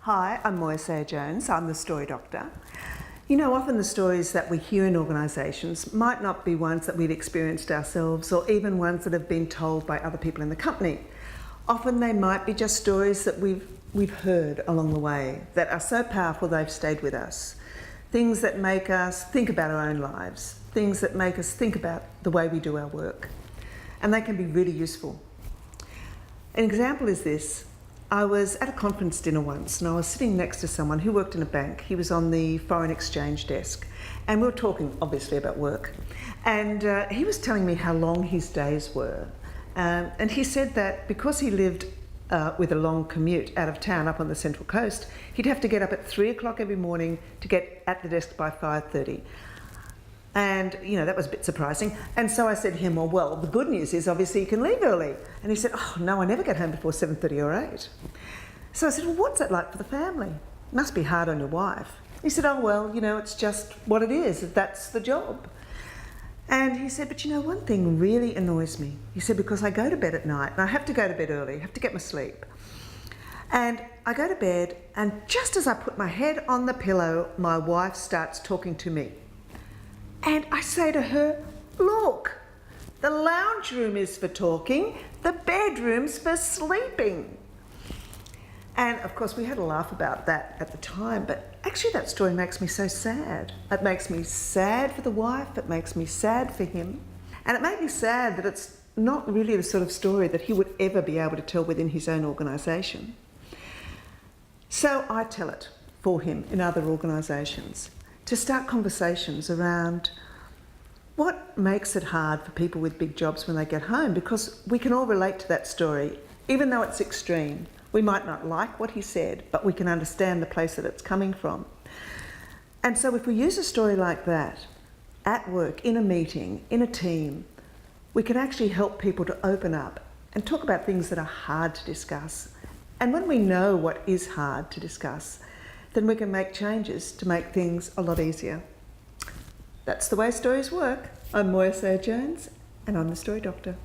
Hi, I'm Moya Sayer-Jones. I'm the Story Doctor. You know, often the stories that we hear in organisations might not be ones that we've experienced ourselves or even ones that have been told by other people in the company. Often they might be just stories that we've heard along the way that are so powerful they've stayed with us. Things that make us think about our own lives, things that make us think about the way we do our work. And they can be really useful. An example is this. I was at a conference dinner once and I was sitting next to someone who worked in a bank. He was on the foreign exchange desk and we were talking obviously about work. And he was telling me how long his days were. And he said that because he lived with a long commute out of town up on the Central Coast, he'd have to get up at 3 o'clock every morning to get at the desk by 5:30. And, you know, that was a bit surprising. And so I said to him, well, the good news is obviously you can leave early. And he said, oh, no, I never get home before 7:30 or 8. So I said, well, what's that like for the family? It must be hard on your wife. He said, oh, well, you know, it's just what it is. That's the job. And he said, but you know, one thing really annoys me. He said, because I go to bed at night and I have to go to bed early, I have to get my sleep. And I go to bed and just as I put my head on the pillow, my wife starts talking to me. And I say to her, look, the lounge room is for talking, the bedroom's for sleeping. And of course we had a laugh about that at the time, but actually that story makes me so sad. It makes me sad for the wife, it makes me sad for him. And it made me sad that it's not really the sort of story that he would ever be able to tell within his own organisation. So I tell it for him in other organisations, to start conversations around what makes it hard for people with big jobs when they get home, because we can all relate to that story, even though it's extreme. We might not like what he said, but we can understand the place that it's coming from. And so if we use a story like that at work, in a meeting, in a team, we can actually help people to open up and talk about things that are hard to discuss. And when we know what is hard to discuss, then we can make changes to make things a lot easier. That's the way stories work. I'm Moya Sayer-Jones and I'm the Story Doctor.